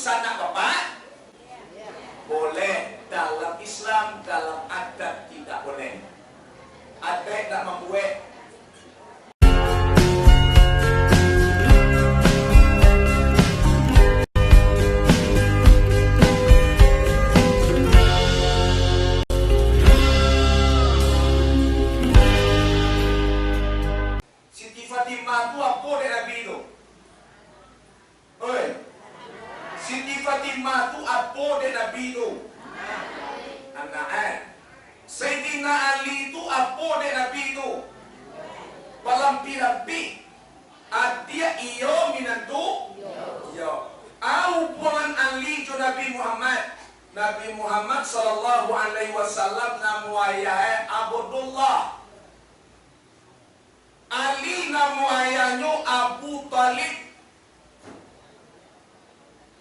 sanak bapak? Boleh. Dalam Islam, dalam adat tidak boleh. Adat tak membuat. Siti Fatimah tu apa dia Nabi tu? Oi. Siti Fatimah tu apa dia Nabi tu? Anak. Sayyidina Ali tu apa dia Nabi tu? Palampi-lampi. Dia iyo minantu? Iyo. Hubungan Ali jo Nabi Muhammad. Nabi Muhammad sallallahu alaihi wasallam namu ayah Abdullah. Ali namu ayahnya Abu Talib.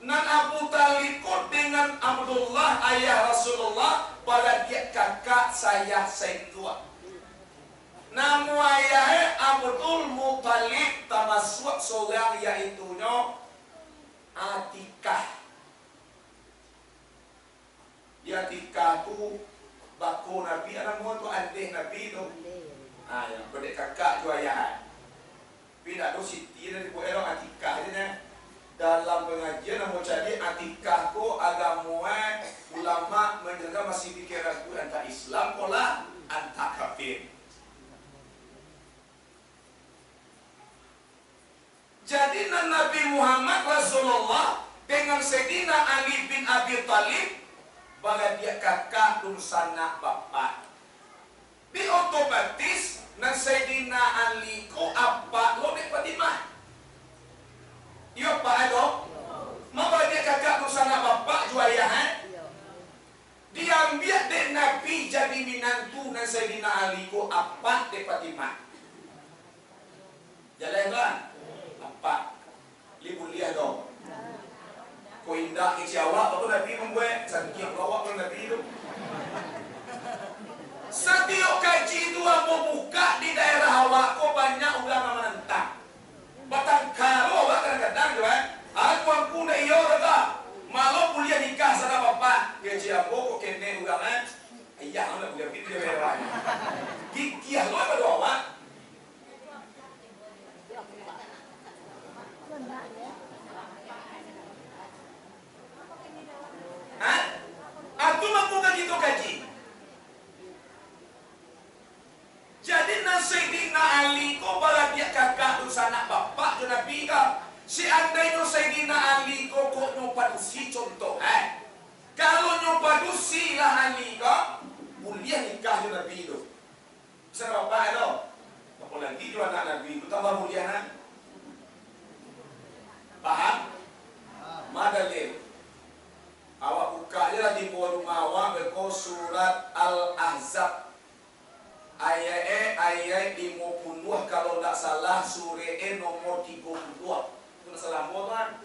Nan Abu Talib dengan Abdullah ayah Rasulullah pada dia kakak saya tua. Namu ayah Abdul Muttalib termasuk seorang yaitunya Atikah. Dia Atikah tu baku Nabi, anak tu adik Nabi tu. Yang berdek kakak tu ayah. Tidak tu Siti dari buat Atikah je. Dalam pengajian mau cari Atikah ko agama ulama menjaga masih pikir ragu antara Islam pola antara kafir. Jadi Nabi Muhammad Rasulullah dengan Sayyidina Ali bin Abi Talib bagai dia kakak dan sanak bapak. Di otomatis nan Sayyidina Ali ko apa lo nek Fatimah. Yo Pak Ado, mau dia kakak bersama bapak juaya diambil dek Nabi jadi minantu dan Sayyidina Ali ko apa dek Fatimah. Jalan kan? Apa? Libu liah dong. Ko indah ke Jawa, apa Nabi membuat cantik lawak dengan Nabi itu. Setiap kaji itu mau buka di daerah awak ko banyak ulama menentang. Batang karo kadang-kadang tu aku ampun iyo kata malu kuliah nikah sana bapak dia ciambo kok kene ulang ayah nak kuliah video hewan gigiah lo apa doa mak aku mampu gitu kaji. Jadi Sayyidina Ali ko bala dia kakak tu sanak bapak tu Nabi ka. Si andai no Sayyidina Ali ko nyopadusi contoh kalau nyopadusi lah Ali ka mulia nikah tu Nabi tu. Sana bapak tu. Apa lagi tu anak Nabi tu tambah mulia kan? Paham? Madalil. Awak buka je lah di bawah rumah awak berko surat Al-Ahzab. Ayat 50 kalau tidak salah surah nomor 32. Itu salah kan?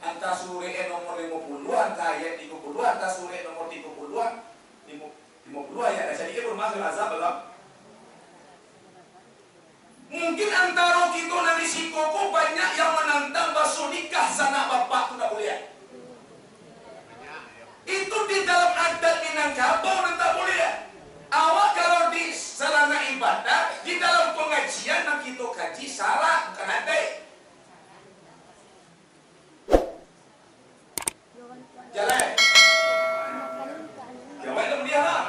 Antara surah nomor 50 antara ayat 30 antara surah nomor 30 50 ayat. Jadi kita bermasuk azab belum? Mungkin antara kita dari sikoko banyak yang menantang basuh nikah sana bapak tu tak boleh. Itu di dalam adat Minangkabau dan tak boleh. Awak kalau di sarana ibadah di dalam pengajian yang kita kaji salah bukan ada. Jalan. Jawab dong dia lah.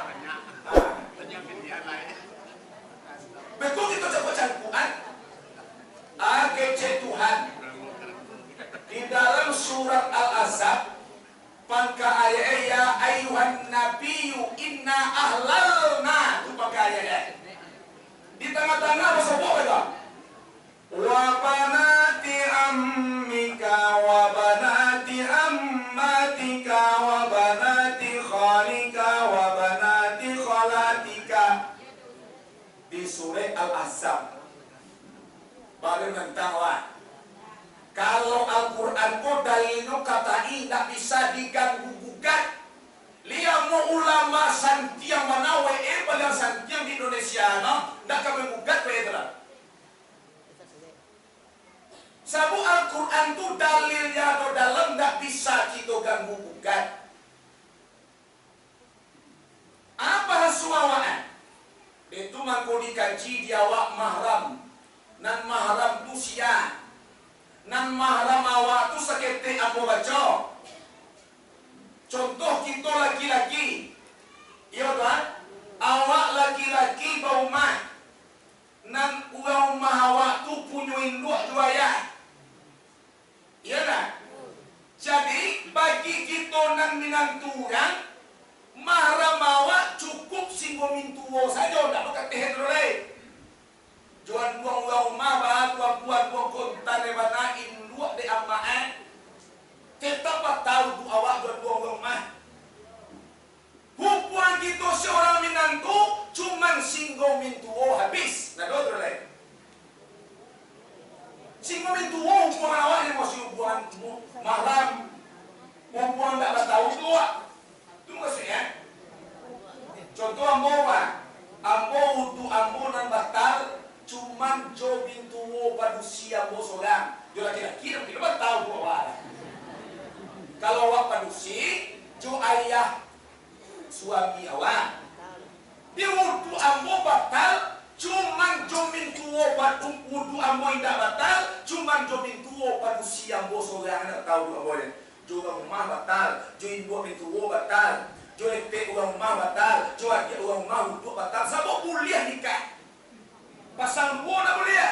Betul kita coba Quran. AGC Tuhan di dalam surat Al-Ahzab. Pangka ayat ya ayuhan nabiyyu inna ahlalna itu pangka ayat di tengah-tengah apa sebut kata wa banati ammika wa banati ammatika wa banati khalika wa banati khalatika di surah Al-Ahzab baru tentang kalau Al-Quran ko dalilnya kata tidak bisa diganggu gugat. Lihat mau ulama santiang manawe pada santiang di Indonesia no, tidak kami gugat betul. Sabu Al-Quran tu dalilnya atau dalam tidak bisa kita an mahram awak tu sakete aku baca. Contoh kita laki-laki, iya kan? Awak laki-laki bau mah, nan urang rumah awak tu punya induk juaya. Iya kan? Jadi bagi kita nan minanturan, mahram awak cukup singgo mintuo saja, tak ada kata lain. Juan buang rumah bah buang kontan lebana induk de amaan. Kita tahu tu awak buang rumah. Hukuman kita seorang minantu cuman singgo mintuo habis. Nah do lain. Singgo mintuo hukuman awak ni masih hukuman mahram. Hukuman tak tahu tu awak. Tu maksudnya. Contoh ambo apa? Ambo untuk ambo nan batal cuman jo bintuo padusia ambo sorang. Jo laki-laki dan tidak tahu tu awak. Kalau awak padusi, jo ayah suami awak. Dia wudu ambo batal cuman jo bintuo padu wudu ambo indak batal cuman jo bintuo padusia ambo sorang. Tak tahu tu awak. Jo rumah batal, jo ibu bintuo batal. Jo ete orang rumah batal, jo adik orang rumah untuk batal. Siapa boleh nikah? Pasal dua nak boleh.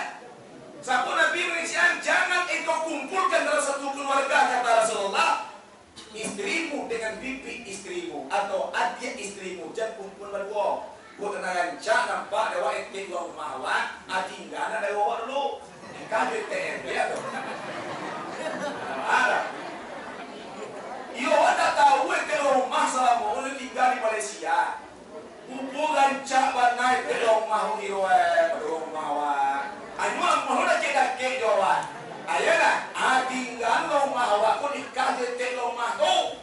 Siapa Nabi mengingatkan jangan engkau kumpulkan dalam satu keluarga kata Rasulullah istrimu dengan bibi istrimu atau adik istrimu jangan kumpul berdua. Kau tenang jangan nampak dewa ete orang rumah awak, adik enggak ada dewa awak dulu. Nikah BTM ya tu. Ada. Iyo ada tahu ke rumah selama orang tinggal di Malaysia. Hubungan cak banai ke rumah hiroe rumah awak. Anu mau nak kita ke jawab. Ayana, tinggal rumah awak pun nikah ke rumah tu.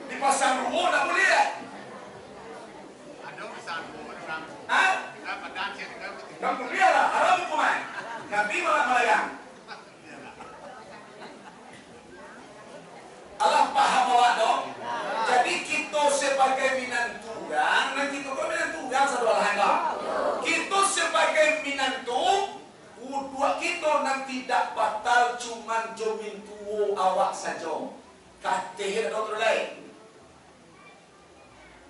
Di pasang rumah tak boleh. Ada pasang rumah. Ah? Kita padan kita. Kamu biarlah, haram hukuman. Nabi malah Allah paham awak dong. Jadi kita sebagai minanturan, dan kita kau minanturan satu hal dong. Kita sebagai minantu, udua kita nan tidak batal cuman jomin tuo awak saja. Kateh dokter lain.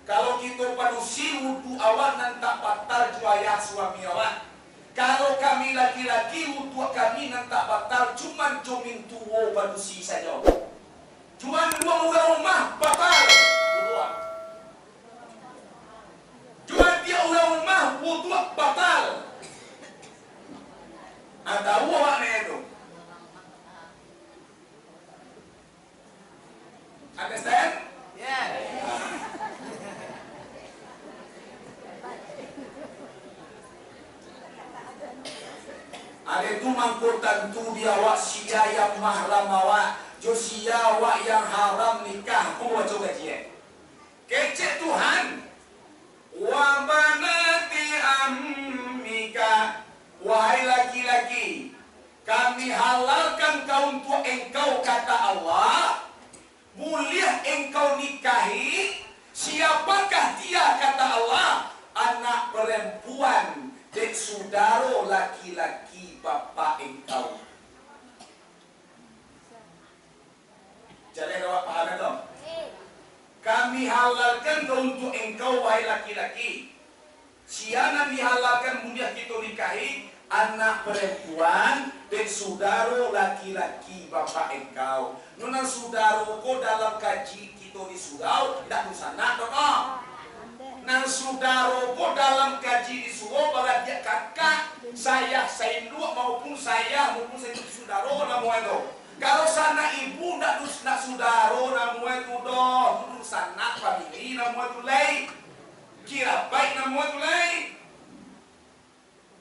Kalau kita padusi wudu awak nan tak batal juaya suami awak. Kalau kami laki-laki wudu kami nan tak batal cuman jomin tuo padusi saja. Cuma dua orang rumah batal. Dua. Cuma dia orang rumah wudu batal. Ada awak ni itu. Understand? Yeah. Ada itu mangkutan tu dia awak sia yang mahram awak. Josia awak yang haram nikah ku baca gaji. Kecek Tuhan. Wa banati ammika, wahai laki-laki, kami halalkan kau untuk engkau kata Allah. Boleh engkau nikahi siapakah dia kata Allah? Anak perempuan dan saudara laki-laki bapa engkau. Jadi awak paham itu? Kami halalkan untuk engkau wahai laki-laki. Sianan dihalalkan mudah kita nikahi anak perempuan dan saudara laki-laki bapa engkau. Nuna saudara ko dalam kaji kita di surau tidak usah toh. Nang saudara ko dalam kaji di surau bagai dia kakak saya induk maupun saya saudara namu itu. Kalau sana ibu nak saudara namu itu doh, duduk sana famili namu itu lain. Kira baik namu itu lain.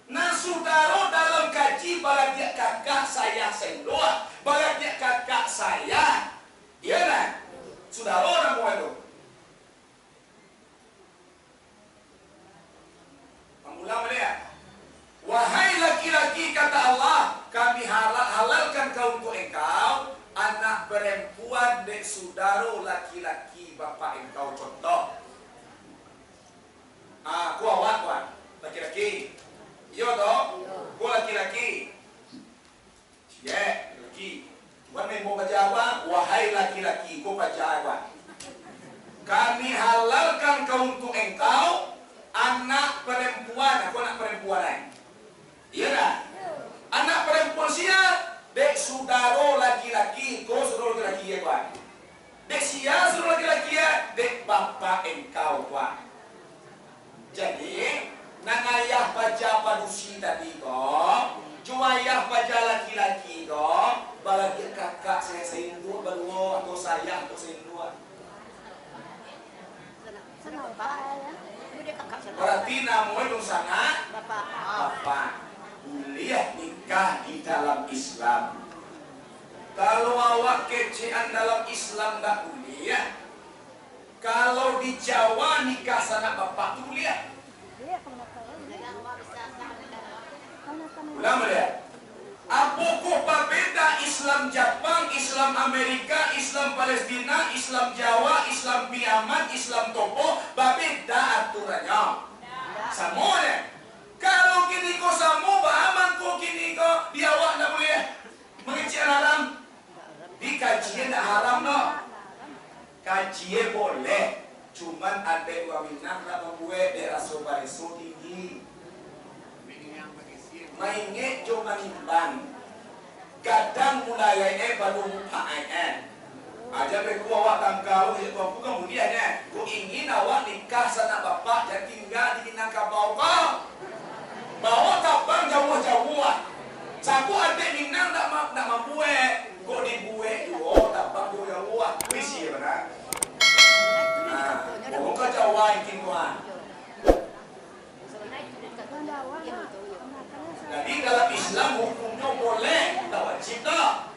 Nah saudara dalam kaji bagai dia kakak saya induk, bagai dia kakak saya, iya kan? Saudara namu itu. Pengulang dia. Wahai laki-laki kata Allah, kami halalkan kau untuk engkau anak perempuan dan saudara laki-laki bapa engkau contoh. Ku awak laki-laki. Iya toh? Ku laki-laki. Ya, laki. Cuman main bawa Jawa, wahai laki-laki, kau Jawa. Kami halalkan kau untuk engkau anak perempuan, aku anak perempuan. Iya dah. Anak perempuan sia, dek saudara laki-laki, kau saudara laki-laki ya kawan. Dek sia saudara laki-laki ya, dek bapak engkau kawan. Jadi, nang ayah baca padusi tadi kok, cuma ayah baca laki-laki kok, balagi kakak saya induk baru atau saya atau saya induk. Berarti namanya dong sangat bapak. Kuliah nikah di dalam Islam. Kalau awak kecean dalam Islam nggak kuliah. Kalau di Jawa nikah sana bapak tuh kuliah. Ulama lihat. Apa kok beda Islam Jepang, Islam Amerika, Islam Palestina, Islam Jawa, Islam Biaman, Islam Topo, beda aturannya. Semuanya. Kalau kini kau samu, aman kau kini kau diawak tak boleh mengecil haram. Di kajian tak haram no. Kajian boleh, cuman ada dua minang tak membuat daerah sobareso tinggi. Mainnya cuma nimbang. Kadang mulai baru mukaan. Aja beku awak tangkau itu aku kemudiannya. Ku ingin awak nikah sana bapak dan tinggal di Minangkabau kau. Bawa tabang jauh-jauh. Saku adik minang nak membuat. Kok dibuat dua tabang jauh-jauh. Wisi ya benar. Nah, kau jauh ingin tuan. Jadi dalam Islam hukumnya boleh, tak wajib tak.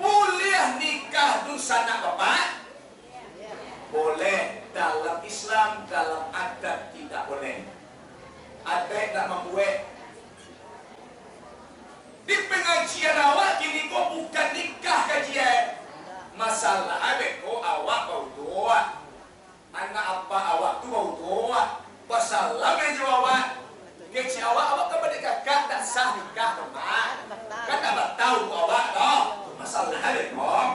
Boleh nikah dosa anak bapak? Boleh dalam Islam, dalam adat tidak boleh. Adat tak membuat. Di pengajian awak kini kau bukan nikah kajian. Masalah kau awak bau doa. Anak apa awak tu bau doa. Pasalah yang jawab. Kecil awak kepada kakak tak sah nikah teman. Kan tak bertahu awak dah. Masalah ada kok.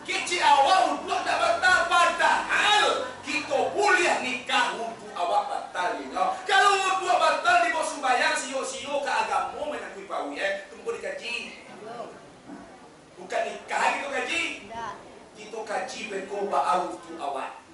Kecil awak untuk tak bertahu padahal kita boleh nikah untuk awak batal ni. Kalau untuk batal di bawah sembahyang sio-sio ke agama menakui bau ya, tunggu dikaji. Bukan nikah gitu kaji. Kita kaji beko bau untuk awak.